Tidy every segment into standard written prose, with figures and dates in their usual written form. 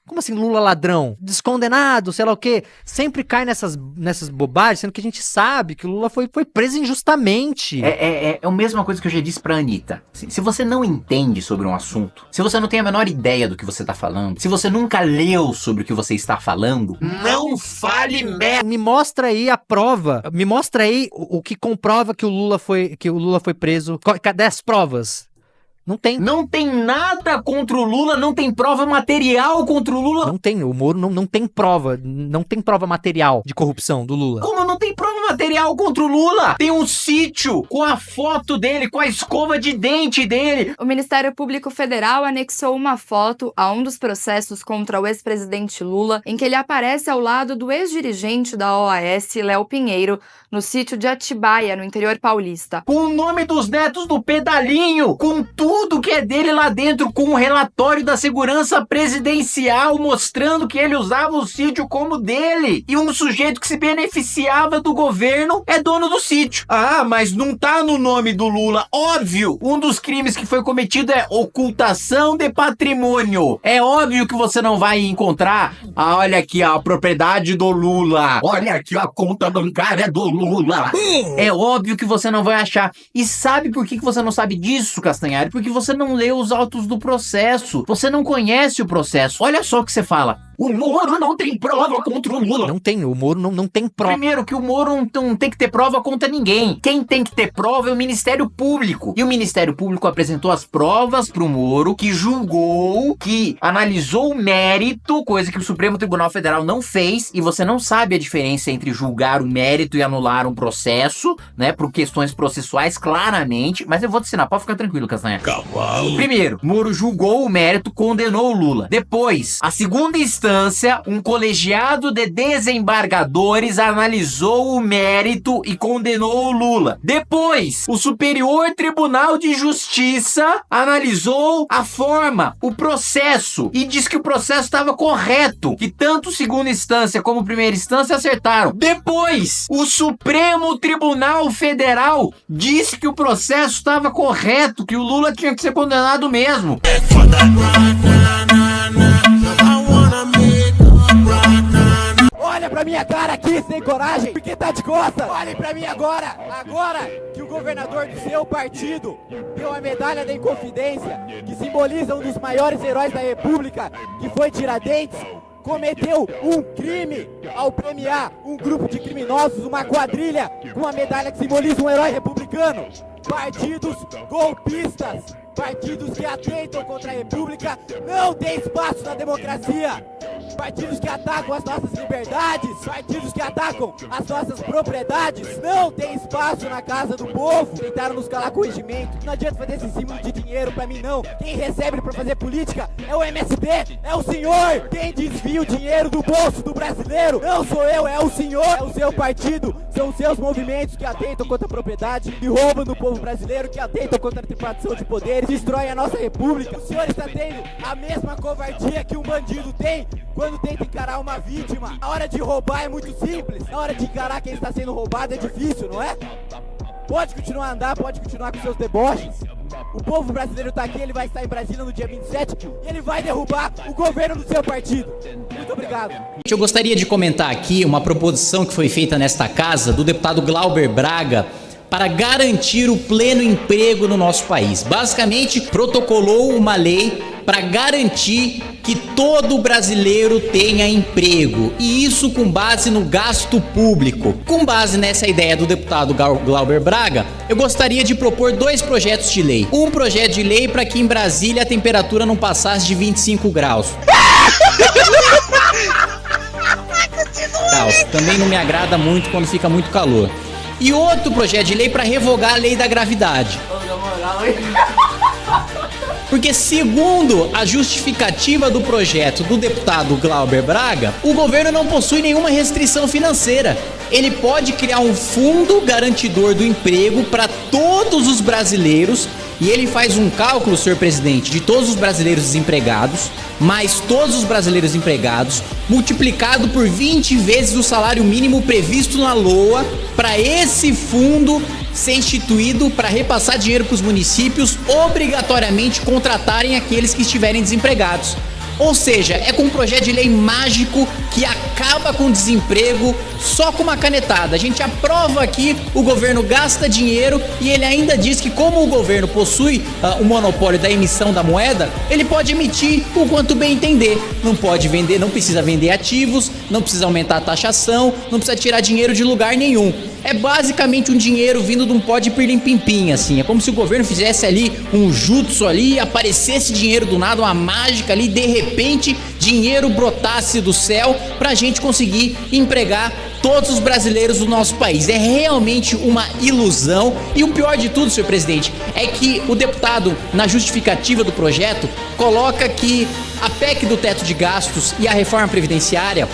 Como assim Lula ladrão? Descondenado, sei lá o quê. Sempre cai nessas bobagens, sendo que a gente sabe que o Lula foi preso injustamente. É a mesma coisa que eu já disse pra Anitta. Se você não entende sobre um assunto, se você não tem a menor ideia do que você tá falando, se você nunca leu sobre o que você está falando, não fale merda. Me mostra aí a prova. Me mostra aí o que comprova que o Lula foi preso. Cadê as provas? Não tem. Não tem nada contra o Lula, não tem prova material contra o Lula. Não tem, o Moro não tem prova, não tem prova material de corrupção do Lula. Como não tem prova material contra o Lula? Tem um sítio com a foto dele, com a escova de dente dele. O Ministério Público Federal anexou uma foto a um dos processos contra o ex-presidente Lula, em que ele aparece ao lado do ex-dirigente da OAS, Léo Pinheiro, no sítio de Atibaia, no interior paulista. Com o nome dos netos do Pedalinho, com tudo que é dele lá dentro, com o relatório da segurança presidencial mostrando que ele usava o sítio como dele. E um sujeito que se beneficiava do governo é dono do sítio. Ah, mas não tá no nome do Lula. Óbvio, um dos crimes que foi cometido é ocultação de patrimônio. É óbvio que você não vai encontrar, olha aqui a propriedade do Lula. Olha aqui a conta bancária do Lula. É óbvio que você não vai achar. E sabe por que você não sabe disso, Castanhari? Porque você não leu os autos do processo. Você não conhece o processo. Olha só o que você fala. O Moro não tem prova contra o Lula. Não tem, o Moro não tem prova. Primeiro que o Moro não tem que ter prova contra ninguém. Quem tem que ter prova é o Ministério Público. E o Ministério Público apresentou as provas pro Moro, que julgou, que analisou o mérito, coisa que o Supremo Tribunal Federal não fez, e você não sabe a diferença entre julgar o mérito e anular um processo, né, por questões processuais, claramente. Mas eu vou te ensinar, pode ficar tranquilo, Castanha. Cavalo. Primeiro, Moro julgou o mérito, condenou o Lula. Depois, a segunda instância, um colegiado de desembargadores analisou o mérito e condenou o Lula. Depois, o Superior Tribunal de Justiça analisou a forma, o processo, e disse que o processo estava correto, que tanto segunda instância como primeira instância acertaram. Depois, o Supremo Tribunal Federal disse que o processo estava correto, que o Lula tinha que ser condenado mesmo. Olha pra minha cara aqui, sem coragem, porque tá de costa. Olhem pra mim agora que o governador do seu partido deu a medalha da Inconfidência, que simboliza um dos maiores heróis da República, que foi Tiradentes, cometeu um crime ao premiar um grupo de criminosos, uma quadrilha, com uma medalha que simboliza um herói republicano. Partidos golpistas, partidos que atentam contra a República, não tem espaço na democracia. Partidos que atacam as nossas liberdades, partidos que atacam as nossas propriedades, não tem espaço na casa do povo. Tentaram nos calar com o regimento. Não adianta fazer esse símbolo de dinheiro pra mim, não. Quem recebe pra fazer política é o MST, é o senhor. Quem desvia o dinheiro do bolso do brasileiro não sou eu, é o senhor, é o seu partido. São os seus movimentos que atentam contra a propriedade, que roubam do povo brasileiro, que atentam contra a tripartição de poderes, destroem a nossa república. O senhor está tendo a mesma covardia que um bandido tem quando tenta encarar uma vítima. A hora de roubar é muito simples, a hora de encarar quem está sendo roubado é difícil, não é? Pode continuar a andar, pode continuar com seus deboches. O povo brasileiro tá aqui, ele vai estar em Brasília no dia 27 e ele vai derrubar o governo do seu partido. Muito obrigado. Eu gostaria de comentar aqui uma proposição que foi feita nesta casa do deputado Glauber Braga para garantir o pleno emprego no nosso país. Basicamente, protocolou uma lei para garantir que todo brasileiro tenha emprego, e isso com base no gasto público. Com base nessa ideia do deputado Glauber Braga, eu gostaria de propor 2 projetos de lei. Um projeto de lei para que em Brasília a temperatura não passasse de 25 graus. Também não me agrada muito quando fica muito calor. E outro projeto de lei para revogar a lei da gravidade. Porque segundo a justificativa do projeto do deputado Glauber Braga, o governo não possui nenhuma restrição financeira. Ele pode criar um fundo garantidor do emprego para todos os brasileiros, e ele faz um cálculo, senhor presidente, de todos os brasileiros desempregados, mais todos os brasileiros empregados, multiplicado por 20 vezes o salário mínimo previsto na LOA, para esse fundo ser instituído para repassar dinheiro para os municípios obrigatoriamente contratarem aqueles que estiverem desempregados. Ou seja, é com um projeto de lei mágico que acaba com o desemprego só com uma canetada. A gente aprova aqui, o governo gasta dinheiro e ele ainda diz que como o governo possui o monopólio da emissão da moeda, ele pode emitir o quanto bem entender. Não pode vender, não precisa vender ativos, não precisa aumentar a taxação, não precisa tirar dinheiro de lugar nenhum. É basicamente um dinheiro vindo de um pó de pirlim-pim-pim, assim. É como se o governo fizesse ali um jutsu ali, aparecesse dinheiro do nada, uma mágica ali, de repente dinheiro brotasse do céu pra gente conseguir empregar todos os brasileiros do nosso país. É realmente uma ilusão. E o pior de tudo, senhor presidente, é que o deputado, na justificativa do projeto, coloca que a PEC do teto de gastos e a reforma previdenciária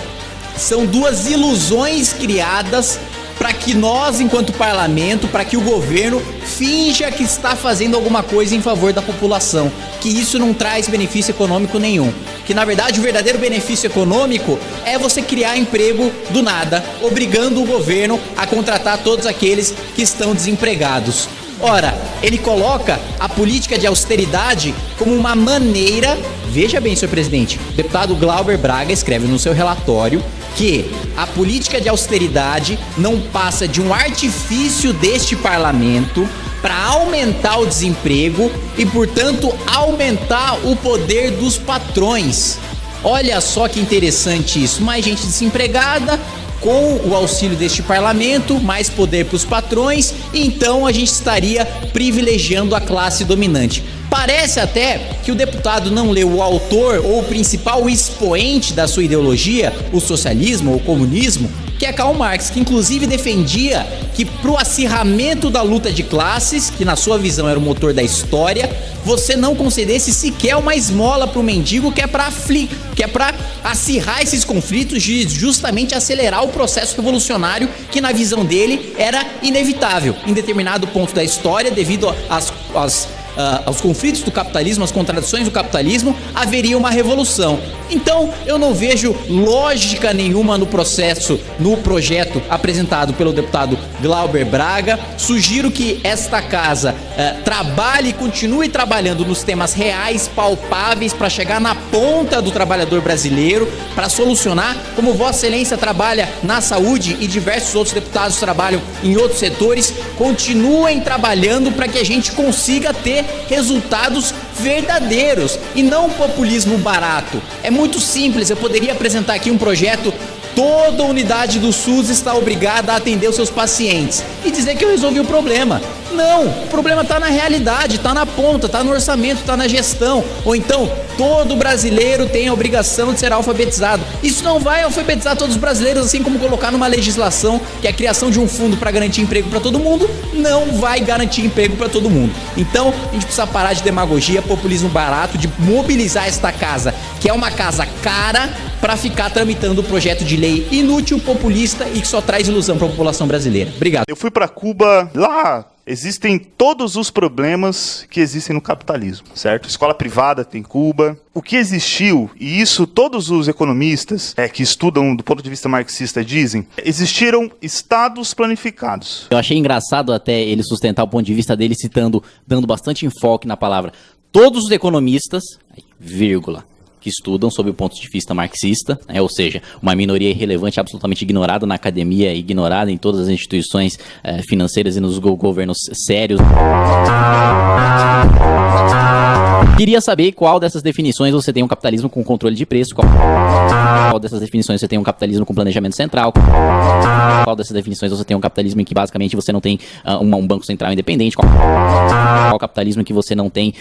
são duas ilusões criadas para que nós, enquanto parlamento, para que o governo finja que está fazendo alguma coisa em favor da população, que isso não traz benefício econômico nenhum, que na verdade o verdadeiro benefício econômico é você criar emprego do nada, obrigando o governo a contratar todos aqueles que estão desempregados. Ora, ele coloca a política de austeridade como uma maneira, veja bem, senhor presidente, o deputado Glauber Braga escreve no seu relatório que a política de austeridade não passa de um artifício deste parlamento para aumentar o desemprego e, portanto, aumentar o poder dos patrões. Olha só que interessante isso, mais gente desempregada, com o auxílio deste parlamento, mais poder para os patrões, então a gente estaria privilegiando a classe dominante. Parece até que o deputado não leu o autor ou o principal expoente da sua ideologia, o socialismo ou o comunismo, que é Karl Marx, que inclusive defendia que pro acirramento da luta de classes, que na sua visão era o motor da história, você não concedesse sequer uma esmola pro mendigo, que é para acirrar esses conflitos e justamente acelerar o processo revolucionário que na visão dele era inevitável em determinado ponto da história devido aos conflitos do capitalismo, às contradições do capitalismo, haveria uma revolução. Então, eu não vejo lógica nenhuma no projeto apresentado pelo deputado Glauber Braga. Sugiro que esta casa trabalhe e continue trabalhando nos temas reais, palpáveis, para chegar na ponta do trabalhador brasileiro, para solucionar, como Vossa Excelência trabalha na saúde e diversos outros deputados trabalham em outros setores. Continuem trabalhando para que a gente consiga ter resultados verdadeiros e não populismo barato. É muito simples, eu poderia apresentar aqui um projeto: toda unidade do SUS está obrigada a atender os seus pacientes, e dizer que eu resolvi o problema. Não, o problema está na realidade, está na ponta, está no orçamento, está na gestão. Ou então, todo brasileiro tem a obrigação de ser alfabetizado. Isso não vai alfabetizar todos os brasileiros, assim como colocar numa legislação que a criação de um fundo para garantir emprego para todo mundo não vai garantir emprego para todo mundo. Então, a gente precisa parar de demagogia, populismo barato, de mobilizar esta casa, que é uma casa cara, para ficar tramitando um projeto de lei inútil, populista e que só traz ilusão para a população brasileira. Obrigado. Eu fui para Cuba, lá existem todos os problemas que existem no capitalismo, certo? Escola privada tem Cuba. O que existiu, e isso todos os economistas que estudam do ponto de vista marxista dizem, existiram estados planificados. Eu achei engraçado até ele sustentar o ponto de vista dele dando bastante enfoque na palavra. Todos os economistas, vírgula, que estudam sob o ponto de vista marxista, ou seja, uma minoria irrelevante, absolutamente ignorada na academia, ignorada em todas as instituições financeiras e nos governos sérios. Queria saber qual dessas definições você tem um capitalismo com controle de preço, qual dessas definições você tem um capitalismo com planejamento central, qual dessas definições você tem um capitalismo em que basicamente você não tem um banco central independente, qual capitalismo em que você não tem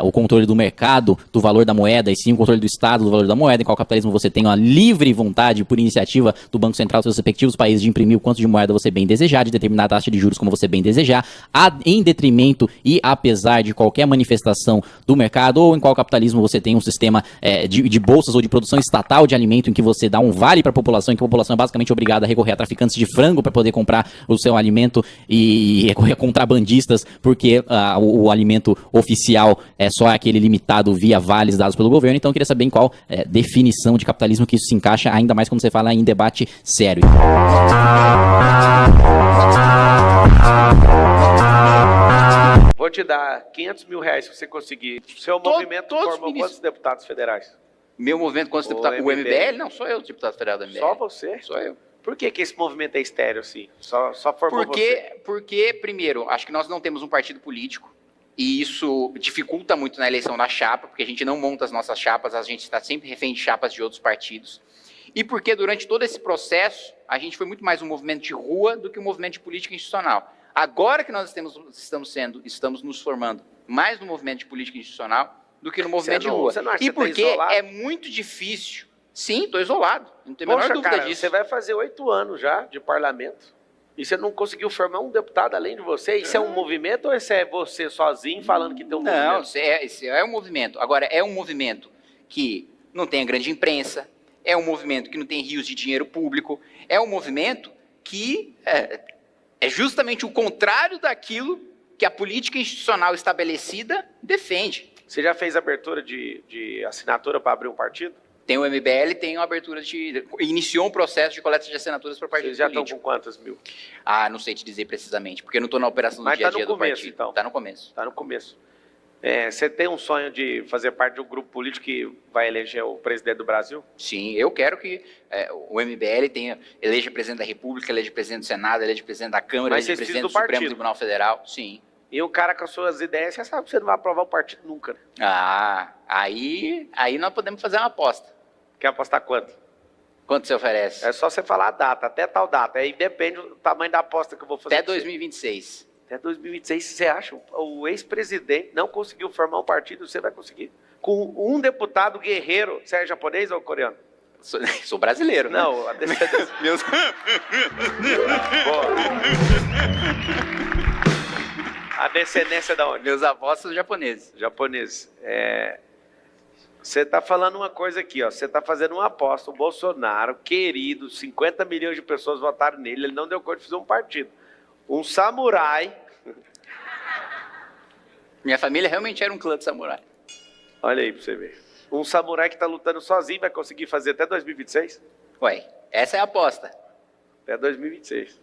o controle do mercado, do valor da moeda, e sim o controle do Estado, do valor da moeda, em qual capitalismo você tem uma livre vontade, por iniciativa do Banco Central dos seus respectivos países, de imprimir o quanto de moeda você bem desejar, de determinar a taxa de juros como você bem desejar, em detrimento e apesar de qualquer manifestação do mercado, ou em qual capitalismo você tem um sistema de bolsas ou de produção estatal de alimento em que você dá um vale para a população, em que a população é basicamente obrigada a recorrer a traficantes de frango para poder comprar o seu alimento e recorrer a contrabandistas, porque o alimento oficial é só aquele limitado via vales dados pelo governo. Então eu queria saber em qual definição de capitalismo que isso se encaixa, ainda mais quando você fala em debate sério. Vou te dar R$500 mil se você conseguir. O seu movimento formou quantos deputados federais? Meu movimento contra o deputado... O MBL? Não, sou eu, deputado federal do MBL. Só você? Sou eu. Por que esse movimento é estéreo assim? Só formou você? Porque, primeiro, acho que nós não temos um partido político e isso dificulta muito na eleição da chapa, porque a gente não monta as nossas chapas, a gente está sempre refém de chapas de outros partidos. E porque durante todo esse processo, a gente foi muito mais um movimento de rua do que um movimento de política institucional. Agora que nós estamos nos formando mais no movimento de política institucional do que no movimento de rua. Você não acha E que você porque tá isolado? é muito difícil. Sim, estou isolado. Não tem a menor dúvida cara, disso. você vai fazer 8 anos já de parlamento e você não conseguiu formar um deputado além de você? Isso é um movimento ou isso é você sozinho falando que tem um movimento? Não, isso é um movimento. Agora, é um movimento que não tem a grande imprensa, é um movimento que não tem rios de dinheiro público, é um movimento que é justamente o contrário daquilo que a política institucional estabelecida defende. Você já fez abertura de assinatura para abrir um partido? Tem o MBL, tem uma abertura iniciou um processo de coleta de assinaturas para o partido político. Vocês já político. estão com quantas mil? Ah, não sei te dizer precisamente, porque eu não estou na operação do dia a dia do partido. Então. Está no começo. Está no começo. Você tem um sonho de fazer parte de um grupo político que vai eleger o presidente do Brasil? Sim, eu quero que o MBL eleja presidente da República, eleja presidente do Senado, eleja presidente da Câmara, eleja presidente do Supremo Tribunal Federal. Sim. E o cara com as suas ideias, você sabe que você não vai aprovar o partido nunca, né? Ah, aí nós podemos fazer uma aposta. Quer apostar quanto? Quanto você oferece? É só você falar a data, até tal data. Aí depende do tamanho da aposta que eu vou fazer. Até 2026. Até 2026, você acha? O ex-presidente não conseguiu formar um partido, você vai conseguir? Com um deputado guerreiro, você é japonês ou coreano? Sou brasileiro. Não, a descendência... A descendência da onde? Meus avós são japoneses. Japoneses. Você está falando uma coisa aqui, ó. Você está fazendo uma aposta. O Bolsonaro, querido, 50 milhões de pessoas votaram nele, ele não deu conta de fazer um partido. Um samurai... Minha família realmente era um clã de samurai. Olha aí para você ver. Um samurai que está lutando sozinho vai conseguir fazer até 2026? Ué, essa é a aposta. Até 2026.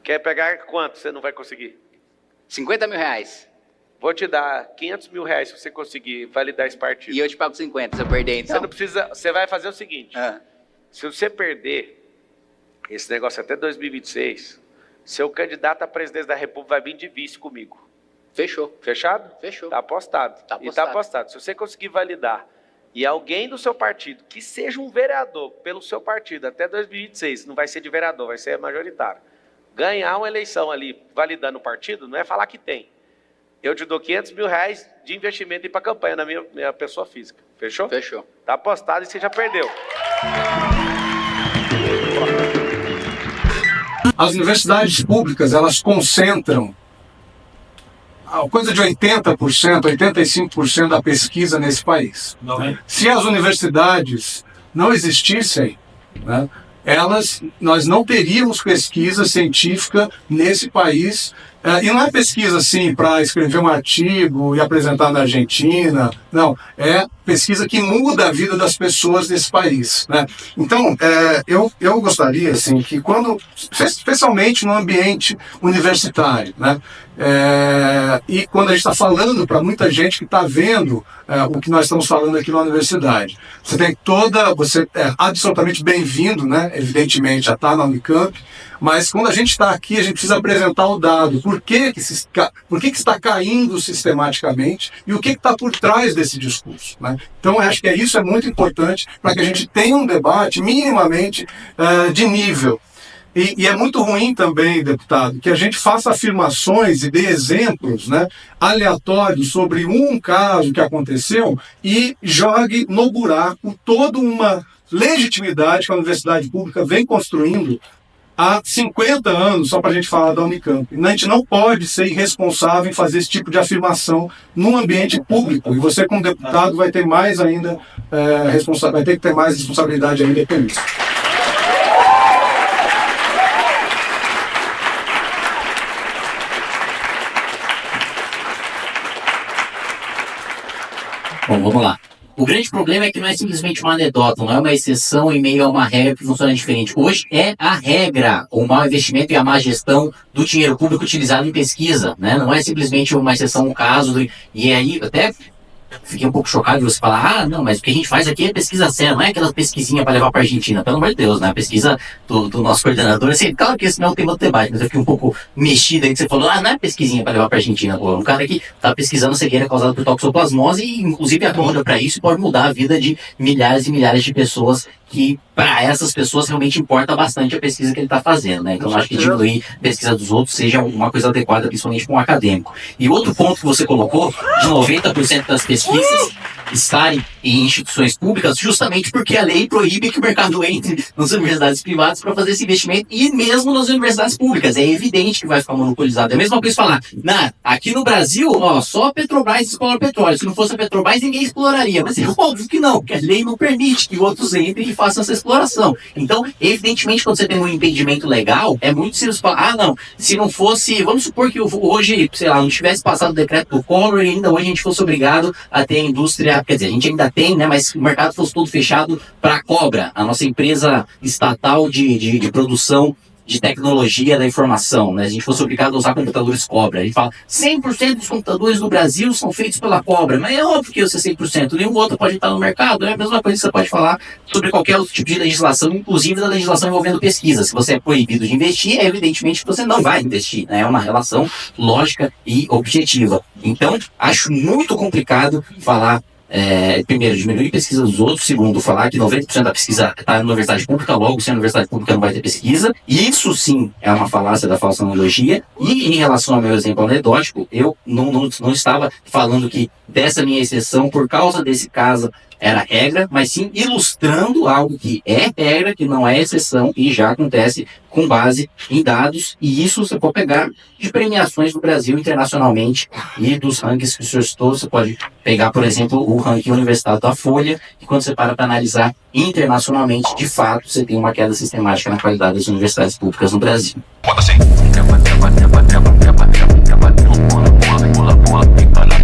Quer pegar quanto você não vai conseguir? 50 mil reais. Vou te dar 500 mil reais se você conseguir validar esse partido. E eu te pago 50 se eu perder, então? Você não precisa... Você vai fazer o seguinte. Se você perder esse negócio até 2026, seu candidato à presidência da República vai vir de vice comigo. Fechou. Fechado? Fechou. Tá apostado. Tá apostado. E tá apostado. Se você conseguir validar e alguém do seu partido, que seja um vereador pelo seu partido até 2026, não vai ser de vereador, vai ser majoritário, ganhar uma eleição ali validando o partido, não é falar que tem. Eu te dou 500 mil reais de investimento para campanha na minha pessoa física. Fechou? Fechou. Tá apostado e você já perdeu. As universidades públicas, elas concentram coisa de 80%, 85% da pesquisa nesse país. Se as universidades não existissem, né, nós não teríamos pesquisa científica nesse país. E não é pesquisa assim para escrever um artigo e apresentar na Argentina, não, é pesquisa que muda a vida das pessoas desse país, né? Então, eu gostaria assim, que especialmente no ambiente universitário, né? E quando a gente está falando para muita gente que está vendo o que nós estamos falando aqui na universidade, você é absolutamente bem-vindo, né? Evidentemente, a estar na Unicamp, mas quando a gente está aqui, a gente precisa apresentar o dado. Por que está caindo sistematicamente e o que está por trás desse discurso, né? Então, eu acho que isso é muito importante para que a gente tenha um debate minimamente de nível. E é muito ruim também, deputado, que a gente faça afirmações e dê exemplos, né, aleatórios sobre um caso que aconteceu e jogue no buraco toda uma legitimidade que a universidade pública vem construindo há 50 anos, só para a gente falar da Unicamp. A gente não pode ser irresponsável em fazer esse tipo de afirmação num ambiente público. E você, como deputado, vai ter mais ainda vai ter que ter mais responsabilidade ainda com isso. Bom, vamos lá. O grande problema é que não é simplesmente uma anedota, não é uma exceção em meio a uma regra que funciona diferente. Hoje é a regra, o mau investimento e a má gestão do dinheiro público utilizado em pesquisa, né? Não é simplesmente uma exceção, um caso. E aí, até fiquei um pouco chocado de você falar, não, mas o que a gente faz aqui é pesquisa séria, não é aquela pesquisinha para levar para Argentina, pelo amor de Deus, né? A pesquisa do nosso coordenador, assim, claro que esse não é o tema do debate, mas eu fiquei um pouco mexido aí que você falou, não é pesquisinha para levar para Argentina, pô, um cara que tá pesquisando cegueira causada por toxoplasmose e inclusive a cura para isso pode mudar a vida de milhares e milhares de pessoas, que para essas pessoas realmente importa bastante a pesquisa que ele está fazendo, né? Então eu acho que diminuir a pesquisa dos outros seja uma coisa adequada, principalmente para um acadêmico. E outro ponto que você colocou, de 90% das pesquisas estarem em instituições públicas, justamente porque a lei proíbe que o mercado entre nas universidades privadas para fazer esse investimento, e mesmo nas universidades públicas. É evidente que vai ficar monopolizado. É a mesma coisa falar, aqui no Brasil, só a Petrobras explora petróleo. Se não fosse a Petrobras, ninguém exploraria. Mas é óbvio que não, porque a lei não permite que outros entrem e façam essa exploração. Então, evidentemente, quando você tem um impedimento legal, é muito simples falar, não, se não fosse, vamos supor que hoje, sei lá, não tivesse passado o decreto do Collor e ainda hoje a gente fosse obrigado a ter a indústria, quer dizer, a gente ainda tem, né, mas o mercado fosse todo fechado para a Cobra, a nossa empresa estatal de produção de tecnologia da informação, né? A gente fosse obrigado a usar computadores Cobra. A gente fala, 100% dos computadores do Brasil são feitos pela Cobra, mas é óbvio que isso é 100%, nenhum outro pode estar no mercado. É a mesma coisa que você pode falar sobre qualquer outro tipo de legislação, inclusive da legislação envolvendo pesquisa. Se você é proibido de investir, evidentemente que você não vai investir, né? É uma relação lógica e objetiva. Então, acho muito complicado falar, primeiro, diminuir pesquisa dos outros. Segundo, falar que 90% da pesquisa está na universidade pública, logo se a universidade pública não vai ter pesquisa. E isso sim é uma falácia da falsa analogia. E em relação ao meu exemplo anedótico, eu não estava falando que dessa minha exceção, por causa desse caso, era regra, mas sim ilustrando algo que é regra, que não é exceção e já acontece com base em dados. E isso você pode pegar de premiações do Brasil internacionalmente e dos rankings que o senhor citou. Você pode pegar, por exemplo, o ranking universitário da Folha, e quando você para analisar internacionalmente, de fato, você tem uma queda sistemática na qualidade das universidades públicas no Brasil.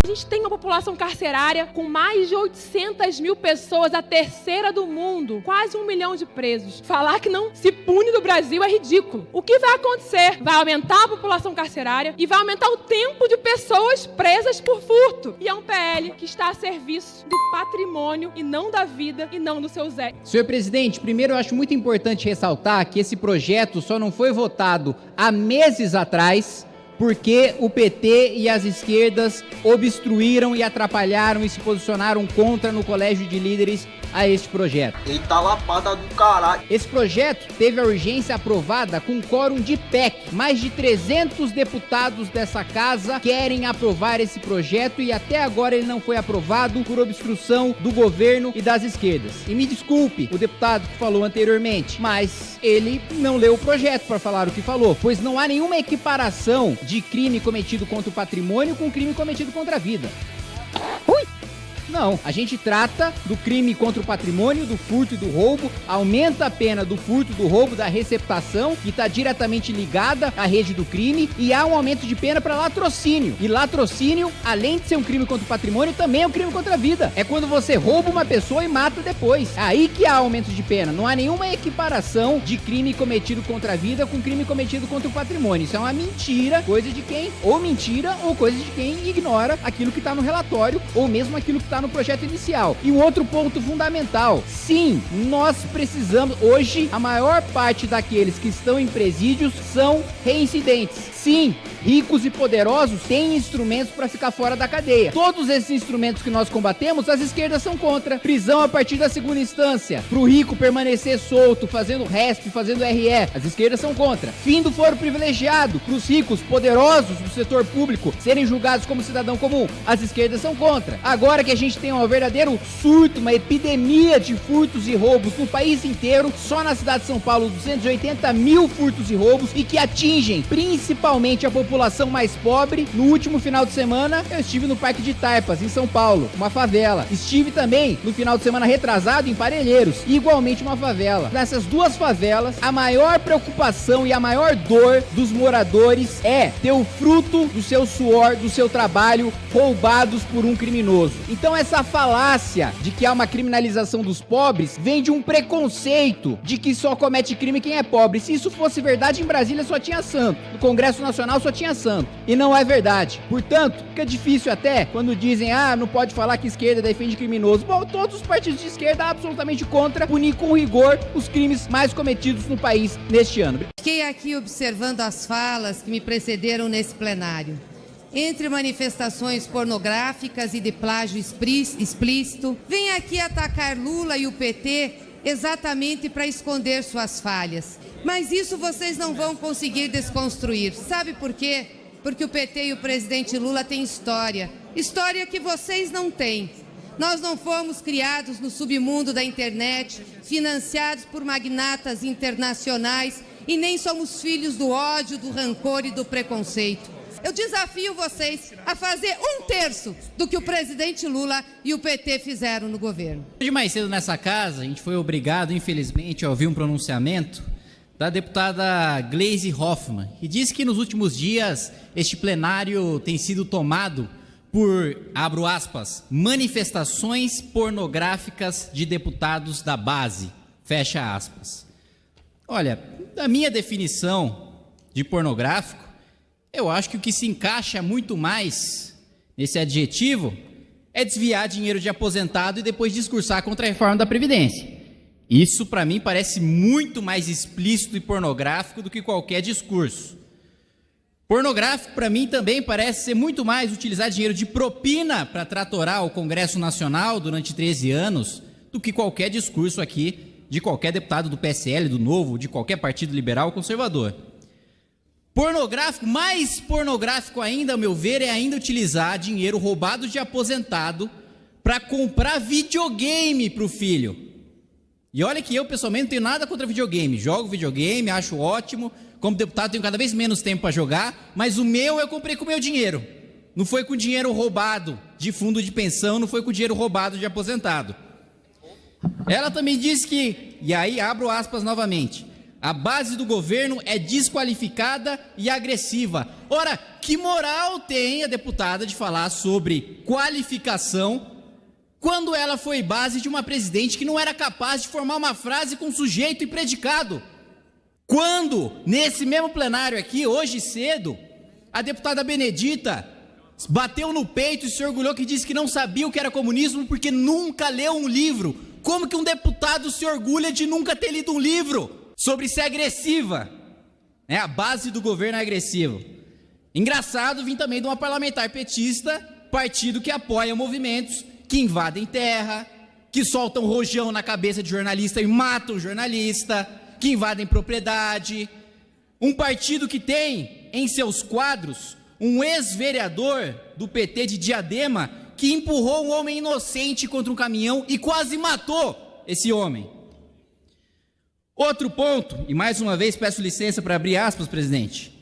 A gente tem uma população carcerária com mais de 800 mil pessoas, a terceira do mundo, quase 1 milhão de presos. Falar que não se pune no Brasil é ridículo. O que vai acontecer? Vai aumentar a população carcerária e vai aumentar o tempo de pessoas presas por furto. E é um PL que está a serviço do patrimônio e não da vida e não do seu Zé. Senhor presidente, primeiro eu acho muito importante ressaltar que esse projeto só não foi votado há meses atrás, porque o PT e as esquerdas obstruíram e atrapalharam e se posicionaram contra no colégio de líderes a este projeto. Eita lapada do caralho. Esse projeto teve a urgência aprovada com quórum de PEC. Mais de 300 deputados dessa casa querem aprovar esse projeto e até agora ele não foi aprovado por obstrução do governo e das esquerdas. E me desculpe o deputado que falou anteriormente, mas ele não leu o projeto para falar o que falou, pois não há nenhuma equiparação de crime cometido contra o patrimônio com crime cometido contra a vida. Não, a gente trata do crime contra o patrimônio, do furto e do roubo, aumenta a pena do furto, do roubo, da receptação, que está diretamente ligada à rede do crime, e há um aumento de pena para latrocínio. E latrocínio, além de ser um crime contra o patrimônio, também é um crime contra a vida. É quando você rouba uma pessoa e mata depois. Aí que há aumento de pena. Não há nenhuma equiparação de crime cometido contra a vida com crime cometido contra o patrimônio. Isso é uma mentira, coisa de quem ou mentira ou coisa de quem ignora aquilo que está no relatório ou mesmo aquilo que está no projeto inicial. E um outro ponto fundamental, sim, nós precisamos, hoje a maior parte daqueles que estão em presídios são reincidentes. Sim, ricos e poderosos têm instrumentos para ficar fora da cadeia. Todos esses instrumentos que nós combatemos, as esquerdas são contra. Prisão a partir da segunda instância, pro rico permanecer solto, fazendo RESP, fazendo RE, as esquerdas são contra. Fim do foro privilegiado, pros ricos poderosos do setor público serem julgados como cidadão comum, as esquerdas são contra. Agora que a gente tem um verdadeiro surto, uma epidemia de furtos e roubos no país inteiro, só na cidade de São Paulo, 280 mil furtos e roubos, e que atingem principalmente a população mais pobre. No último final de semana, eu estive no Parque de Taipas, em São Paulo, uma favela. Estive também no final de semana retrasado em Parelheiros, igualmente uma favela. Nessas duas favelas, a maior preocupação e a maior dor dos moradores é ter o fruto do seu suor, do seu trabalho, roubados por um criminoso. Então Então essa falácia de que há uma criminalização dos pobres vem de um preconceito de que só comete crime quem é pobre. Se isso fosse verdade, em Brasília só tinha santo, no Congresso Nacional só tinha santo. E não é verdade. Portanto, fica difícil até quando dizem, não pode falar que esquerda defende criminoso. Bom, todos os partidos de esquerda absolutamente contra punir com rigor os crimes mais cometidos no país neste ano. Fiquei aqui observando as falas que me precederam nesse plenário. Entre manifestações pornográficas e de plágio explícito, vem aqui atacar Lula e o PT exatamente para esconder suas falhas. Mas isso vocês não vão conseguir desconstruir. Sabe por quê? Porque o PT e o presidente Lula têm história. História que vocês não têm. Nós não fomos criados no submundo da internet, financiados por magnatas internacionais e nem somos filhos do ódio, do rancor e do preconceito. Eu desafio vocês a fazer 1/3 do que o presidente Lula e o PT fizeram no governo. Hoje mais cedo nessa casa, a gente foi obrigado, infelizmente, a ouvir um pronunciamento da deputada Gleisi Hoffmann, que disse que nos últimos dias este plenário tem sido tomado por, abro aspas, manifestações pornográficas de deputados da base, fecha aspas. Olha, da minha definição de pornográfico, eu acho que o que se encaixa muito mais nesse adjetivo é desviar dinheiro de aposentado e depois discursar contra a reforma da Previdência. Isso, para mim, parece muito mais explícito e pornográfico do que qualquer discurso. Pornográfico, para mim, também parece ser muito mais utilizar dinheiro de propina para tratorar o Congresso Nacional durante 13 anos do que qualquer discurso aqui de qualquer deputado do PSL, do Novo, de qualquer partido liberal ou conservador. Pornográfico, mais pornográfico ainda, ao meu ver, é ainda utilizar dinheiro roubado de aposentado para comprar videogame para o filho. E olha que eu, pessoalmente, não tenho nada contra videogame. Jogo videogame, acho ótimo. Como deputado, tenho cada vez menos tempo para jogar, mas o meu eu comprei com o meu dinheiro. Não foi com dinheiro roubado de fundo de pensão, não foi com dinheiro roubado de aposentado. Ela também disse que, e aí abro aspas novamente, a base do governo é desqualificada e agressiva. Ora, que moral tem a deputada de falar sobre qualificação quando ela foi base de uma presidente que não era capaz de formar uma frase com sujeito e predicado? Quando, nesse mesmo plenário aqui, hoje cedo, a deputada Benedita bateu no peito e se orgulhou que disse que não sabia o que era comunismo porque nunca leu um livro. Como que um deputado se orgulha de nunca ter lido um livro sobre ser agressiva? A base do governo é agressiva. Engraçado vir também de uma parlamentar petista, partido que apoia movimentos que invadem terra, que soltam rojão na cabeça de jornalista e matam jornalista, que invadem propriedade. Um partido que tem em seus quadros um ex-vereador do PT de Diadema que empurrou um homem inocente contra um caminhão e quase matou esse homem. Outro ponto, e mais uma vez peço licença para abrir aspas, presidente,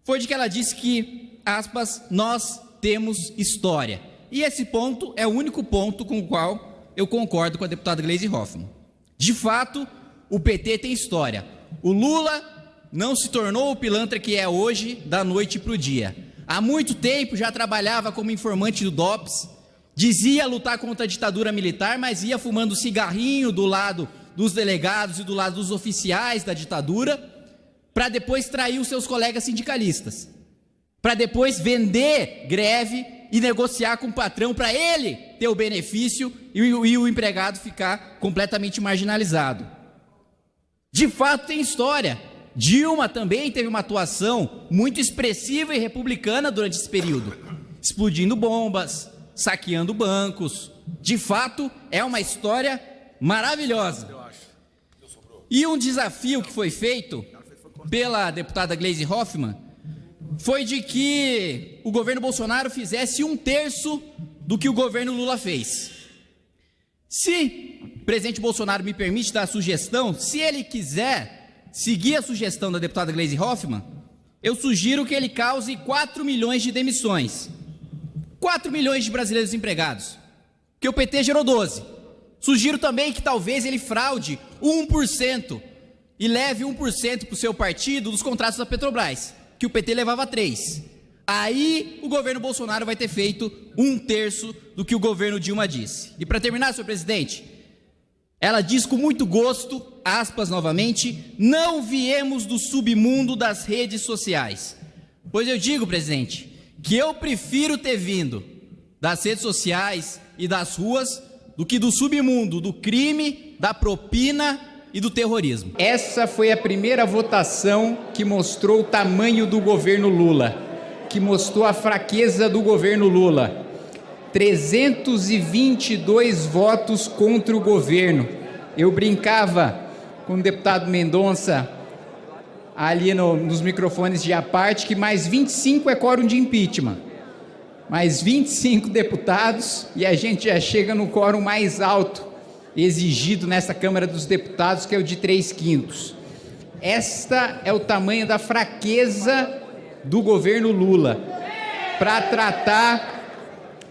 foi de que ela disse que, aspas, nós temos história. E esse ponto é o único ponto com o qual eu concordo com a deputada Gleisi Hoffmann. De fato, o PT tem história. O Lula não se tornou o pilantra que é hoje da noite para o dia. Há muito tempo já trabalhava como informante do DOPS, dizia lutar contra a ditadura militar, mas ia fumando cigarrinho do lado dos delegados e do lado dos oficiais da ditadura, para depois trair os seus colegas sindicalistas, para depois vender greve e negociar com o patrão para ele ter o benefício e o empregado ficar completamente marginalizado. De fato tem história. Dilma também teve uma atuação muito expressiva e republicana durante esse período, explodindo bombas, saqueando bancos. De fato, é uma história maravilhosa. E um desafio que foi feito pela deputada Gleisi Hoffmann foi de que o governo Bolsonaro fizesse 1/3 do que o governo Lula fez. Se o presidente Bolsonaro me permite dar a sugestão, se ele quiser seguir a sugestão da deputada Gleisi Hoffmann, eu sugiro que ele cause 4 milhões de demissões. 4 milhões de brasileiros desempregados, que o PT gerou 12. Sugiro também que talvez ele fraude 1% e leve 1% para o seu partido dos contratos da Petrobras, que o PT levava 3%. Aí o governo Bolsonaro vai ter feito 1/3 do que o governo Dilma disse. E para terminar, senhor presidente, ela diz com muito gosto, aspas novamente, não viemos do submundo das redes sociais. Pois eu digo, presidente, que eu prefiro ter vindo das redes sociais e das ruas do que do submundo, do crime, da propina e do terrorismo. Essa foi a primeira votação que mostrou o tamanho do governo Lula, que mostrou a fraqueza do governo Lula. 322 votos contra o governo. Eu brincava com o deputado Mendonça ali nos microfones de à parte que mais 25 é quórum de impeachment. Mais 25 deputados e a gente já chega no quórum mais alto exigido nesta Câmara dos Deputados, que é o de 3/5. Esta é o tamanho da fraqueza do governo Lula para tratar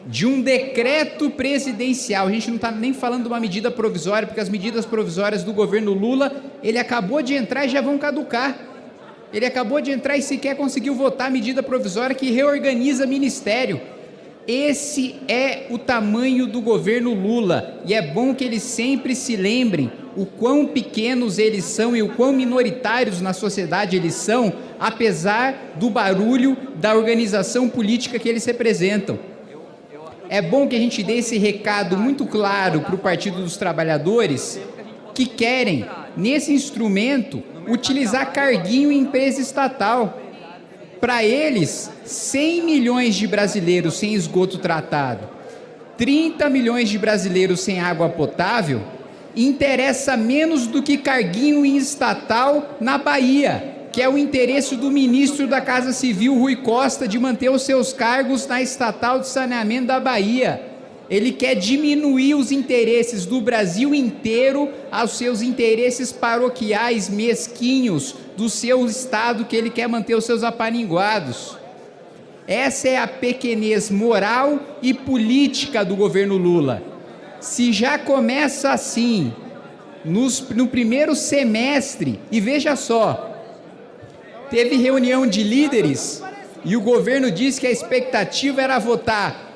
de um decreto presidencial. A gente não está nem falando de uma medida provisória, porque as medidas provisórias do governo Lula, ele acabou de entrar e já vão caducar. Ele acabou de entrar e sequer conseguiu votar a medida provisória que reorganiza ministério. Esse é o tamanho do governo Lula, e é bom que eles sempre se lembrem o quão pequenos eles são e o quão minoritários na sociedade eles são, apesar do barulho da organização política que eles representam. É bom que a gente dê esse recado muito claro para o Partido dos Trabalhadores, que querem, nesse instrumento, utilizar carguinho em empresa estatal. Para eles, 100 milhões de brasileiros sem esgoto tratado, 30 milhões de brasileiros sem água potável, interessa menos do que carguinho em estatal na Bahia, que é o interesse do ministro da Casa Civil, Rui Costa, de manter os seus cargos na estatal de saneamento da Bahia. Ele quer diminuir os interesses do Brasil inteiro aos seus interesses paroquiais mesquinhos do seu estado, que ele quer manter os seus apaninguados. Essa é a pequenez moral e política do governo Lula. Se já começa assim, no primeiro semestre, e veja só, teve reunião de líderes e o governo disse que a expectativa era votar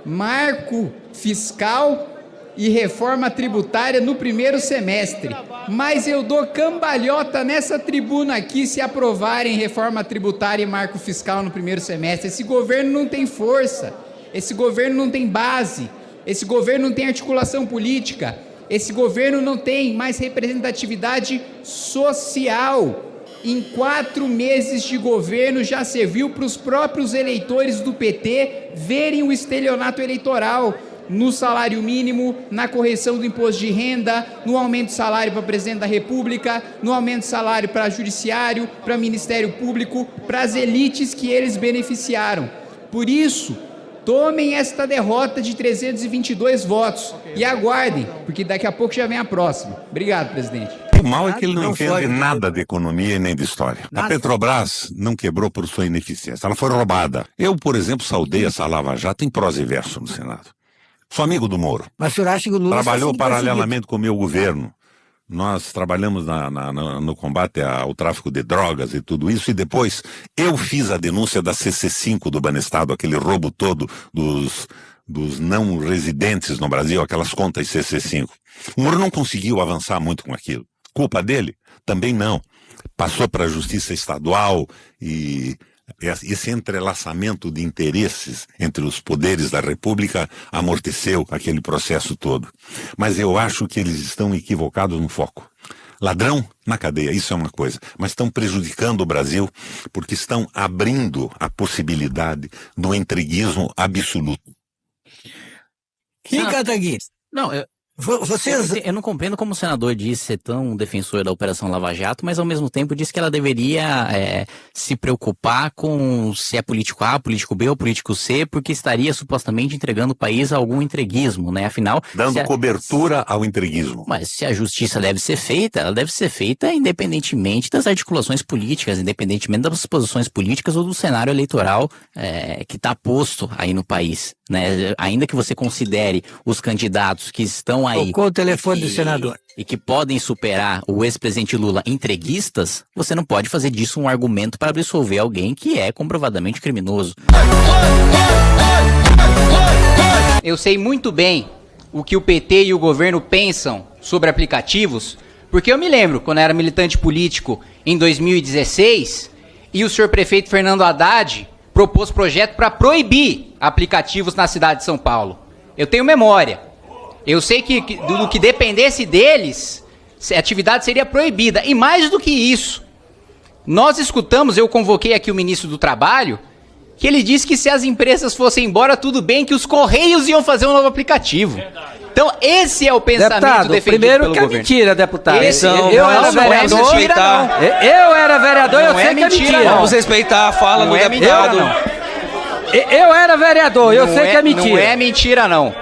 marco fiscal e reforma tributária no primeiro semestre. Mas eu dou cambalhota nessa tribuna aqui se aprovarem reforma tributária e marco fiscal no primeiro semestre. Esse governo não tem força, esse governo não tem base, esse governo não tem articulação política, esse governo não tem mais representatividade social. Em 4 meses de governo já serviu para os próprios eleitores do PT verem o estelionato eleitoral no salário mínimo, na correção do imposto de renda, no aumento de salário para presidente da República, no aumento de salário para judiciário, para Ministério Público, para as elites que eles beneficiaram. Por isso, tomem esta derrota de 322 votos e aguardem, porque daqui a pouco já vem a próxima. Obrigado, presidente. O mal é que ele não entende nada de economia e nem de história. A Petrobras não quebrou por sua ineficiência, ela foi roubada. Eu, por exemplo, saudei essa Lava Jato em prosa e verso no Senado. Sou amigo do Moro. Mas o senhor acha que o Lula trabalhou paralelamente com o meu governo. Nós trabalhamos no combate ao tráfico de drogas e tudo isso, e depois eu fiz a denúncia da CC5 do Banestado, aquele roubo todo dos não residentes no Brasil, aquelas contas CC5. O Moro não conseguiu avançar muito com aquilo. Culpa dele? Também não. Passou para a Justiça Estadual e esse entrelaçamento de interesses entre os poderes da República amorteceu aquele processo todo. Mas eu acho que eles estão equivocados no foco. Ladrão na cadeia, isso é uma coisa, mas estão prejudicando o Brasil porque estão abrindo a possibilidade do entreguismo absoluto. Quem Cataguiri? Não, eu não compreendo como o senador disse ser tão defensor da Operação Lava Jato, mas ao mesmo tempo disse que ela deveria se preocupar com se é político A, político B ou político C, porque estaria supostamente entregando o país a algum entreguismo, né? Afinal... Dando cobertura ao entreguismo. Mas se a justiça deve ser feita, ela deve ser feita independentemente das articulações políticas, independentemente das posições políticas ou do cenário eleitoral que está posto aí no país, né? Ainda que você considere os candidatos que estão aí... Tocou o telefone do senador. E que podem superar o ex-presidente Lula entreguistas, você não pode fazer disso um argumento para absolver alguém que é comprovadamente criminoso. Eu sei muito bem o que o PT e o governo pensam sobre aplicativos, porque eu me lembro, quando eu era militante político em 2016, e o senhor prefeito Fernando Haddad propôs projeto para proibir aplicativos na cidade de São Paulo. Eu tenho memória. Eu sei que do que dependesse deles, a atividade seria proibida. E mais do que isso, nós escutamos, eu convoquei aqui o ministro do Trabalho, que ele disse que se as empresas fossem embora, tudo bem, que os Correios iam fazer um novo aplicativo. Então, esse é o pensamento deputado, defendido primeiro pelo que governo. É mentira, deputado. Eu era vereador, eu era vereador, eu não sei é que é mentira. mentira, não. Vamos respeitar a fala Não do é deputado. mentira, não. Eu era vereador, eu Não sei que é mentira. Não é mentira, não.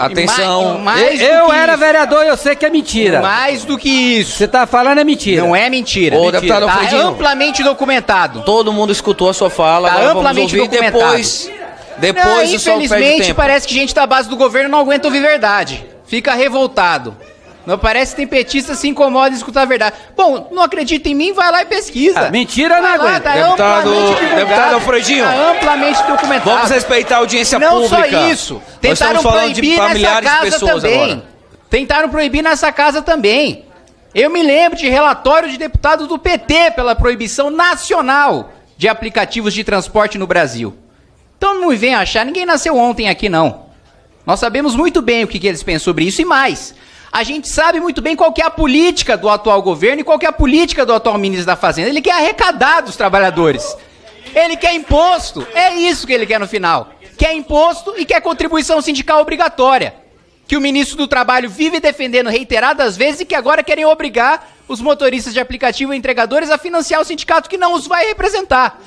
Atenção. Mais do Eu que era isso. vereador, eu sei que é mentira. Mais do que isso. Você tá falando é mentira. Não é mentira. Ô, deputado Tá Alfredinho. amplamente documentado. Todo mundo escutou a sua fala, Tá agora vamos amplamente ouvir documentado. depois Não, o senhor perde infelizmente, tempo. parece que gente da base do governo não aguenta ouvir verdade. Fica revoltado. Não parece que tem petista se incomoda em escutar a verdade. Bom, não acredita em mim, vai lá e pesquisa. Mentira, não aguenta. Tá Deputado, amplamente divulgado, deputado Alfredinho. Tá amplamente documentado. Vamos respeitar a audiência não pública. Não só isso. Nós Tentaram estamos falando de proibir nessa familiares de casa pessoas também. agora. Tentaram proibir nessa casa também. Eu me lembro de relatório de deputados do PT pela proibição nacional de aplicativos de transporte no Brasil. Então não me venham achar, ninguém nasceu ontem aqui não. Nós sabemos muito bem o que eles pensam sobre isso e mais. A gente sabe muito bem qual que é a política do atual governo e qual que é a política do atual ministro da Fazenda. Ele quer arrecadar dos trabalhadores. Ele quer imposto. É isso que ele quer no final. Quer imposto e quer contribuição sindical obrigatória. Que o ministro do Trabalho vive defendendo reiteradas vezes e que agora querem obrigar os motoristas de aplicativo e entregadores a financiar o sindicato que não os vai representar.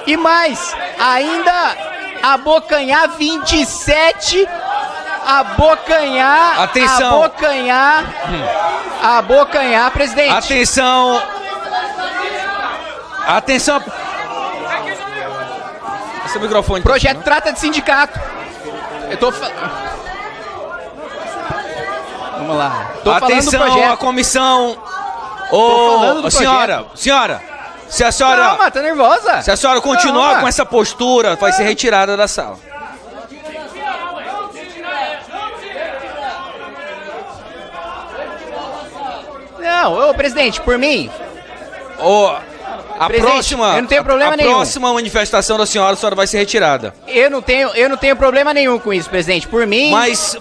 E mais, ainda abocanhar 27... Atenção. Abocanhar, presidente. Atenção. Esse microfone. O projeto trata de sindicato. Eu tô falando. Vamos lá. Tô falando do Atenção, projeto. a comissão. Tô falando do senhora, se a senhora... Calma, tá nervosa? Se a senhora continuar Calma. com essa postura, vai ser retirada da sala. Não, ô presidente, por mim. Presidente, eu não tenho problema nenhum. A próxima manifestação da senhora vai ser retirada. Eu não tenho problema nenhum com isso, presidente. Por mim.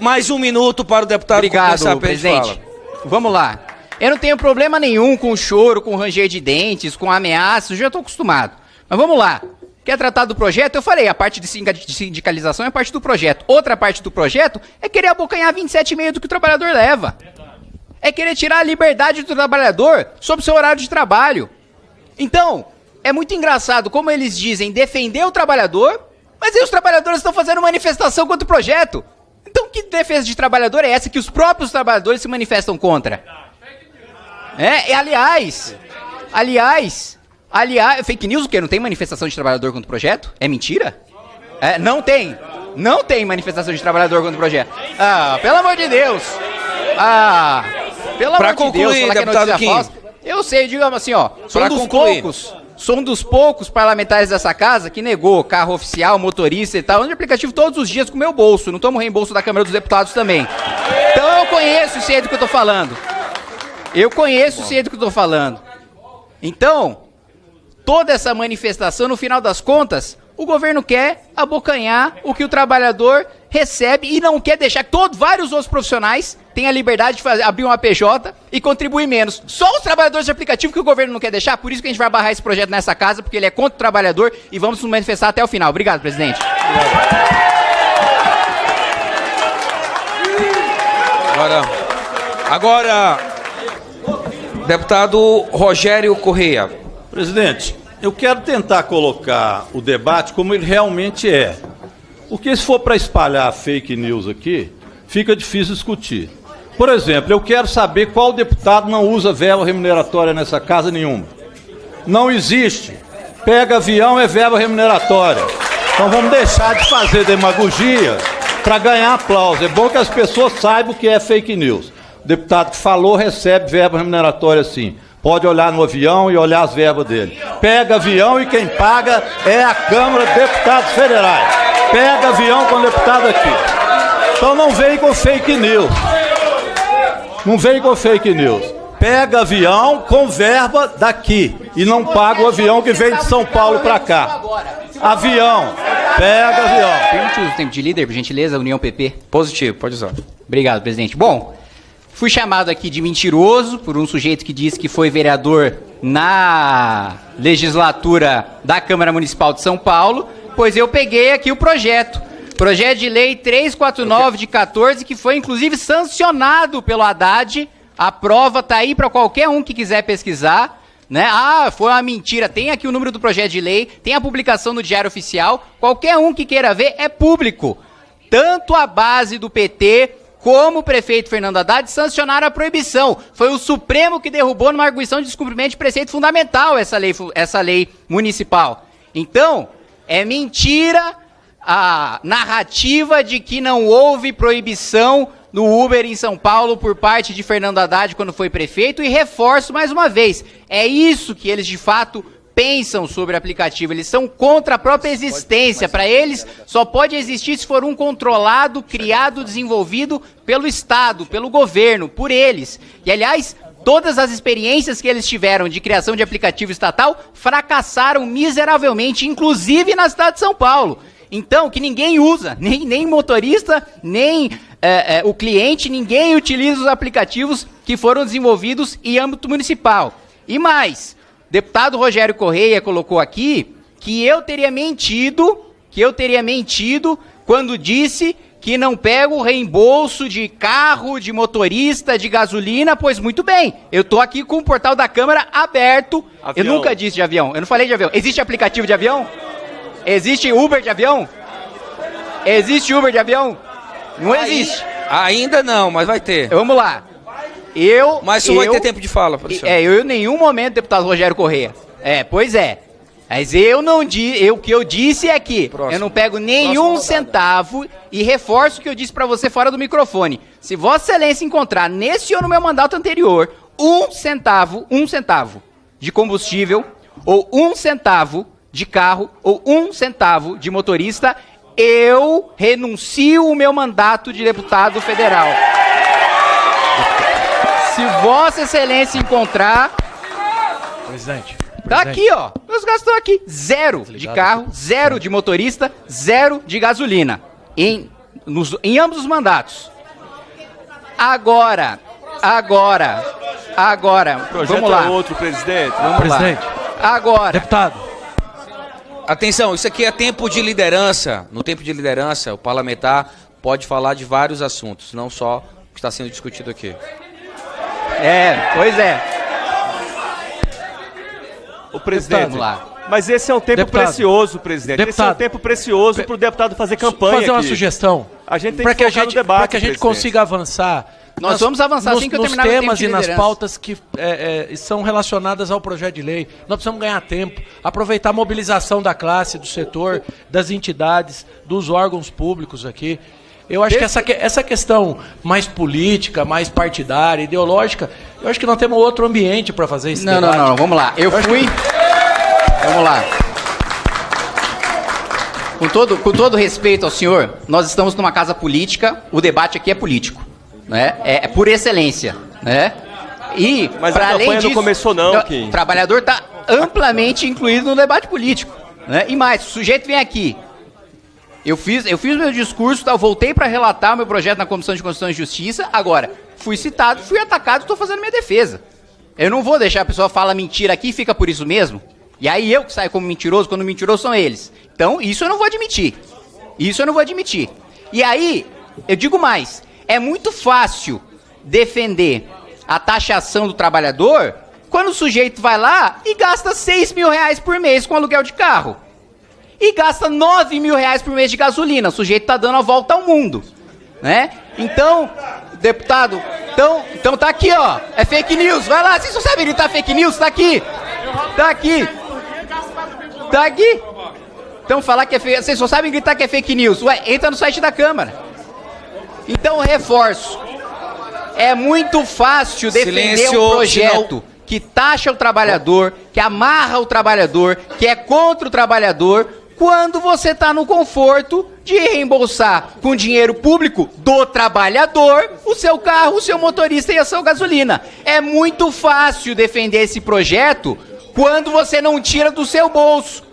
Mais um minuto para o deputado começar a presidente. fala. Vamos lá. Eu não tenho problema nenhum com choro, com ranger de dentes, com ameaças, eu já estou acostumado. Mas vamos lá. Quer tratar do projeto? Eu falei, a parte de sindicalização é parte do projeto. Outra parte do projeto é querer abocanhar 27,5% do que o trabalhador leva. É querer tirar a liberdade do trabalhador sobre o seu horário de trabalho. Então, é muito engraçado como eles dizem defender o trabalhador, mas aí os trabalhadores estão fazendo manifestação contra o projeto. Então, que defesa de trabalhador é essa que os próprios trabalhadores se manifestam contra? Aliás, fake news o quê? Não tem manifestação de trabalhador contra o projeto? É mentira? Não tem manifestação de trabalhador contra o projeto. Pelo amor de Deus. Pelo amor de Deus, falar que é notícia falsa. Eu sei, digamos assim, sou um dos poucos parlamentares dessa casa que negou carro oficial, motorista e tal, de aplicativo todos os dias com o meu bolso. Não tomo reembolso da Câmara dos Deputados também. Então eu conheço e sei do que eu tô falando. Então, toda essa manifestação, no final das contas, o governo quer abocanhar o que o trabalhador recebe e não quer deixar que vários outros profissionais tenham a liberdade de abrir uma PJ e contribuir menos. Só os trabalhadores de aplicativo que o governo não quer deixar, por isso que a gente vai barrar esse projeto nessa casa, porque ele é contra o trabalhador e vamos nos manifestar até o final. Obrigado, presidente. Agora, deputado Rogério Correia. Presidente, eu quero tentar colocar o debate como ele realmente é. Porque se for para espalhar fake news aqui, fica difícil discutir. Por exemplo, eu quero saber qual deputado não usa verba remuneratória nessa casa nenhuma. Não existe. Pega avião é verba remuneratória. Então vamos deixar de fazer demagogia para ganhar aplauso. É bom que as pessoas saibam o que é fake news. O deputado que falou recebe verba remuneratória sim. Pode olhar no avião e olhar as verbas dele. Pega avião e quem paga é a Câmara de Deputados Federais. Pega avião com o deputado aqui. Então não vem com fake news. Não vem com fake news. Pega avião com verba daqui e não paga o avião que vem de São Paulo para cá. Avião. Pega avião. Permite o tempo de líder, por gentileza, União PP? Positivo, pode usar. Obrigado, presidente. Bom, fui chamado aqui de mentiroso por um sujeito que disse que foi vereador na legislatura da Câmara Municipal de São Paulo, pois eu peguei aqui o projeto de lei 349 de 14, que foi inclusive sancionado pelo Haddad. A prova tá aí para qualquer um que quiser pesquisar, né? Ah, foi uma mentira. Tem aqui o número do projeto de lei, tem a publicação no Diário Oficial. Qualquer um que queira ver, é público. Tanto a base do PT como o prefeito Fernando Haddad sancionaram a proibição. Foi o Supremo que derrubou numa arguição de descumprimento de preceito fundamental essa lei municipal. Então, é mentira a narrativa de que não houve proibição no Uber em São Paulo por parte de Fernando Haddad quando foi prefeito, e reforço mais uma vez, é isso que eles de fato pensam sobre o aplicativo. Eles são contra a própria existência. Para eles, só pode existir se for um controlado, criado, desenvolvido pelo Estado, pelo governo, por eles. E, aliás, todas as experiências que eles tiveram de criação de aplicativo estatal fracassaram miseravelmente, inclusive na cidade de São Paulo. Então, que ninguém usa, nem motorista, nem o cliente, ninguém utiliza os aplicativos que foram desenvolvidos em âmbito municipal. E mais, o deputado Rogério Correia colocou aqui que eu teria mentido quando disse que não pego o reembolso de carro, de motorista, de gasolina, pois muito bem, eu tô aqui com o portal da Câmara aberto. Avião. Eu nunca disse de avião, eu não falei de avião. Existe aplicativo de avião? Existe Uber de avião? Existe Uber de avião? Não existe. Ainda não, mas vai ter. Vamos lá. Mas isso vai ter tempo de fala, professor. Eu em nenhum momento, deputado Rogério Correia. Pois é. Mas eu não disse, o que eu disse é que eu não pego nenhum centavo, e reforço o que eu disse pra você fora do microfone. Se Vossa Excelência encontrar nesse ou no meu mandato anterior um centavo de combustível, ou 1 centavo de carro, ou 1 centavo de motorista, eu renuncio o meu mandato de deputado federal. Se Vossa Excelência encontrar... Presidente. Tá aqui, ó. Meus gastos estão aqui. 0 de carro, 0 de motorista, 0 de gasolina. Em ambos os mandatos. Agora. Vamos lá. Outro presidente. Vamos lá. Agora. Deputado. Atenção, isso aqui é tempo de liderança. No tempo de liderança, o parlamentar pode falar de vários assuntos, não só o que está sendo discutido aqui. Pois é. O presidente, vamos lá. Mas esse é um tempo precioso, presidente. Esse é um tempo precioso para o deputado fazer campanha. Fazer uma aqui. sugestão. A gente tem que focar no debate, para que a gente consiga avançar. Nós vamos avançar assim que eu terminar o tempo de temas e nas liderança. pautas que são relacionadas ao projeto de lei. Nós precisamos ganhar tempo, aproveitar a mobilização da classe, do setor, das entidades, dos órgãos públicos aqui. Eu acho que essa questão mais política, mais partidária, ideológica, eu acho que nós temos outro ambiente para fazer esse debate. Não, vamos lá. Vamos lá. Com todo respeito ao senhor, nós estamos numa casa política, o debate aqui é político, né? É por excelência, né? E, mas a campanha não começou não, Kim. O trabalhador está amplamente incluído no debate político, né? E mais, o sujeito vem aqui. Eu fiz meu discurso, eu voltei para relatar o meu projeto na Comissão de Constituição e Justiça, agora, fui citado, fui atacado, estou fazendo minha defesa. Eu não vou deixar a pessoa falar mentira aqui e fica por isso mesmo. E aí eu que saio como mentiroso, quando mentiroso são eles. Então, isso eu não vou admitir. E aí, eu digo mais, é muito fácil defender a taxação do trabalhador quando o sujeito vai lá e gasta 6 mil reais por mês com aluguel de carro. E gasta 9 mil reais por mês de gasolina. O sujeito tá dando a volta ao mundo, né? Então, deputado, então tá aqui, ó. É fake news. Vai lá, vocês não sabem gritar fake news? Tá aqui. Então falar que é fake... Vocês só sabem gritar que é fake news. Ué, entra no site da Câmara. Então, reforço. É muito fácil defender um projeto que taxa o trabalhador, que amarra o trabalhador, que é contra o trabalhador, quando você está no conforto de reembolsar com dinheiro público do trabalhador o seu carro, o seu motorista e a sua gasolina. É muito fácil defender esse projeto quando você não tira do seu bolso.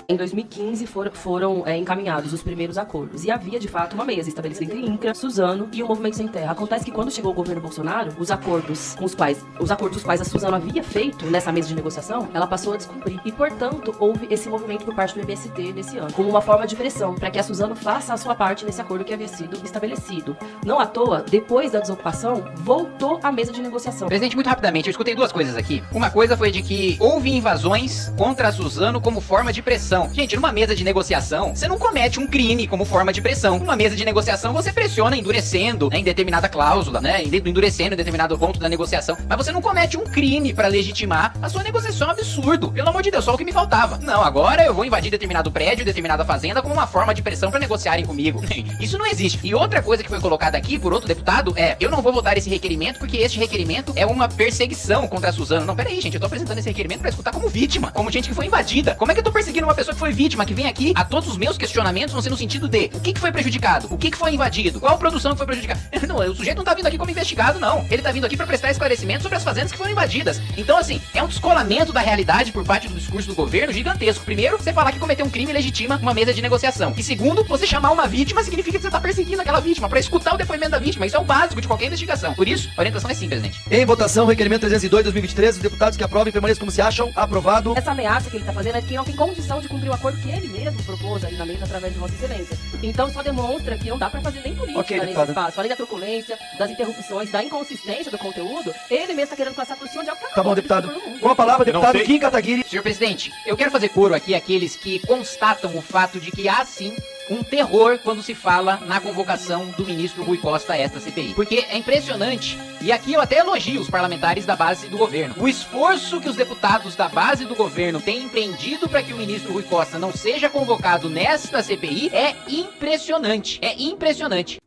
Em 2015 foram encaminhados os primeiros acordos e havia de fato uma mesa estabelecida entre INCRA, Suzano e o Movimento Sem Terra. Acontece que quando chegou o governo Bolsonaro, os acordos os quais a Suzano havia feito nessa mesa de negociação, ela passou a descumprir e, portanto, houve esse movimento por parte do MST nesse ano, como uma forma de pressão para que a Suzano faça a sua parte nesse acordo que havia sido estabelecido. Não à toa, depois da desocupação, voltou à mesa de negociação. Presidente, muito rapidamente, eu escutei duas coisas aqui. Uma coisa foi de que houve invasões contra a Suzano como forma de pressão. Gente, numa mesa de negociação, você não comete um crime como forma de pressão. Numa mesa de negociação, você pressiona endurecendo, né, em determinada cláusula, né, endurecendo em determinado ponto da negociação. Mas você não comete um crime pra legitimar a sua negociação. É um absurdo. Pelo amor de Deus, só o que me faltava. Não, agora eu vou invadir determinado prédio, determinada fazenda como uma forma de pressão pra negociarem comigo. Isso não existe. E outra coisa que foi colocada aqui por outro deputado é: eu não vou votar esse requerimento porque este requerimento é uma perseguição contra a Suzano. Não, peraí, gente, eu tô apresentando esse requerimento pra escutar como vítima, como gente que foi invadida. Como é que eu tô perseguindo uma pessoa que foi vítima, que vem aqui, a todos os meus questionamentos vão ser no sentido de o que foi prejudicado, o que foi invadido, qual produção que foi prejudicada. Não, o sujeito não tá vindo aqui como investigado, não. Ele tá vindo aqui pra prestar esclarecimento sobre as fazendas que foram invadidas. Então, assim, é um descolamento da realidade por parte do discurso do governo gigantesco. Primeiro, você falar que cometeu um crime legitima uma mesa de negociação. E segundo, você chamar uma vítima significa que você tá perseguindo aquela vítima pra escutar o depoimento da vítima. Isso é o básico de qualquer investigação. Por isso, a orientação é sim, presidente. Em votação, requerimento 302/2023, os deputados que aprovem permaneçam como se acham. Aprovado. Essa ameaça que ele tá fazendo é que não tem condição de cumprir o acordo que ele mesmo propôs ali na mesa através de Vossa Excelência. Então só demonstra que não dá pra fazer nem política nesse espaço. Além da truculência, das interrupções, da inconsistência do conteúdo, ele mesmo tá querendo passar por cima de algo que tá bom, deputado. Com a palavra, deputado Kim Kataguiri. Senhor presidente, eu quero fazer coro aqui àqueles que constatam o fato de que há sim um terror quando se fala na convocação do ministro Rui Costa a esta CPI. Porque é impressionante, e aqui eu até elogio os parlamentares da base do governo. O esforço que os deputados da base do governo têm empreendido para que o ministro Rui Costa não seja convocado nesta CPI é impressionante. É impressionante.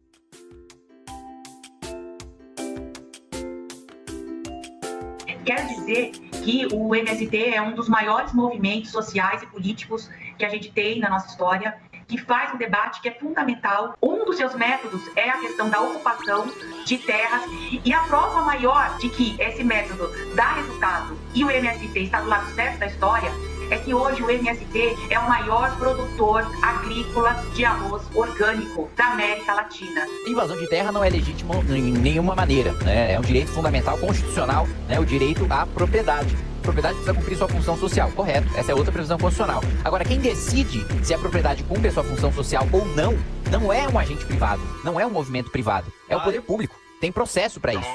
Quero dizer que o MST é um dos maiores movimentos sociais e políticos que a gente tem na nossa história, que faz um debate que é fundamental. Um dos seus métodos é a questão da ocupação de terras, e a prova maior de que esse método dá resultado e o MST está do lado certo da história é que hoje o MST é o maior produtor agrícola de arroz orgânico da América Latina. Invasão de terra não é legítimo em nenhuma maneira, né? É um direito fundamental constitucional, né? O direito à propriedade. A propriedade precisa cumprir sua função social, correto. Essa é outra previsão constitucional. Agora, quem decide se a propriedade cumpre a sua função social ou não, não é um agente privado, não é um movimento privado, é o poder público. Tem processo para isso.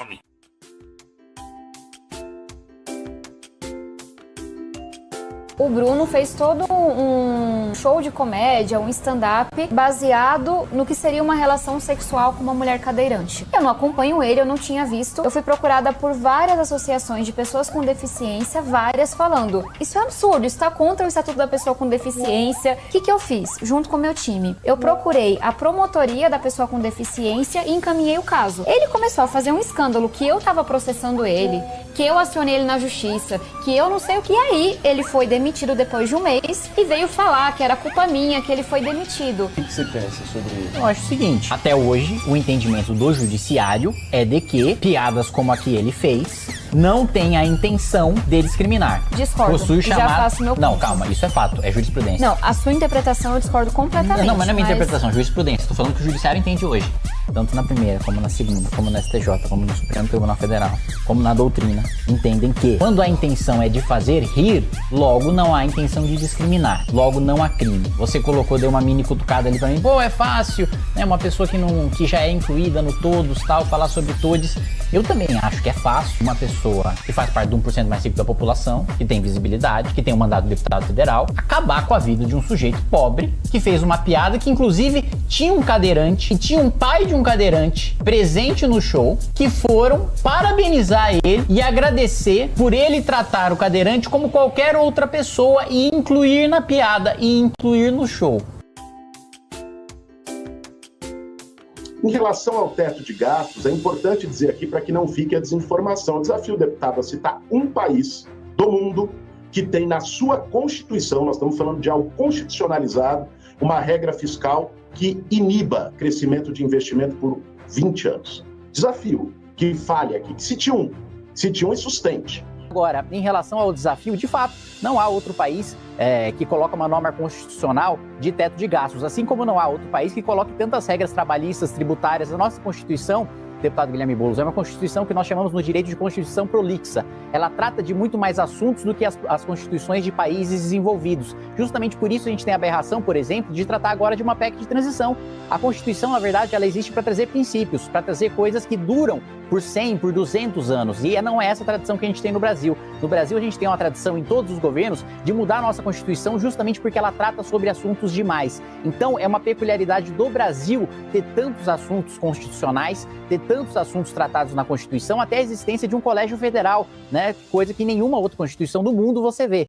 O Bruno fez todo um show de comédia, um stand-up, baseado no que seria uma relação sexual com uma mulher cadeirante. Eu não acompanho ele, eu não tinha visto. Eu fui procurada por várias associações de pessoas com deficiência, várias falando: isso é absurdo, isso está contra o Estatuto da Pessoa com Deficiência. O que eu fiz? Junto com o meu time, eu procurei a promotoria da pessoa com deficiência e encaminhei o caso. Ele começou a fazer um escândalo que eu estava processando ele, que eu acionei ele na justiça, que eu não sei o que. E aí ele foi demitido depois de um mês e veio falar que era culpa minha, que ele foi demitido. O que você pensa sobre isso? Eu acho o seguinte: até hoje, o entendimento do judiciário é de que piadas como a que ele fez não tem a intenção de discriminar. Discordo. Possui Já faço meu ponto. Não, calma, isso é fato, é jurisprudência. Não, a sua interpretação eu discordo completamente. Não, mas não é minha interpretação, jurisprudência. Estou falando que o judiciário entende hoje. Tanto na primeira, como na segunda, como na STJ, como no Supremo Tribunal Federal, como na doutrina, entendem que quando a intenção é de fazer rir, logo não há intenção de discriminar, logo não há crime. Você colocou, deu uma mini cutucada ali pra mim, pô, é fácil, né, uma pessoa que já é incluída no todos, tal, falar sobre todos. Eu também acho que é fácil uma pessoa que faz parte de 1% mais rico da população, que tem visibilidade, que tem um mandato de deputado federal, acabar com a vida de um sujeito pobre, que fez uma piada, que inclusive tinha um cadeirante, e tinha um pai de um cadeirante presente no show, que foram parabenizar ele e agradecer por ele tratar o cadeirante como qualquer outra pessoa e incluir na piada e incluir no show. Em relação ao teto de gastos, é importante dizer aqui para que não fique a desinformação. Eu desafio o deputado a citar um país do mundo que tem na sua Constituição, nós estamos falando de algo constitucionalizado, uma regra fiscal que iniba crescimento de investimento por 20 anos. Desafio que fale aqui, que cite um e sustente. Agora, em relação ao desafio, de fato, não há outro país que coloca uma norma constitucional de teto de gastos, assim como não há outro país que coloque tantas regras trabalhistas, tributárias. A nossa Constituição, deputado Guilherme Boulos, é uma Constituição que nós chamamos no direito de Constituição prolixa. Ela trata de muito mais assuntos do que as Constituições de países desenvolvidos. Justamente por isso a gente tem a aberração, por exemplo, de tratar agora de uma PEC de transição. A Constituição, na verdade, ela existe para trazer princípios, para trazer coisas que duram por 100, por 200 anos. E não é essa a tradição que a gente tem no Brasil. No Brasil, a gente tem uma tradição em todos os governos de mudar a nossa Constituição justamente porque ela trata sobre assuntos demais. Então, é uma peculiaridade do Brasil ter tantos assuntos constitucionais, ter tantos assuntos tratados na Constituição, até a existência de um colégio federal, né? Coisa que nenhuma outra Constituição do mundo você vê.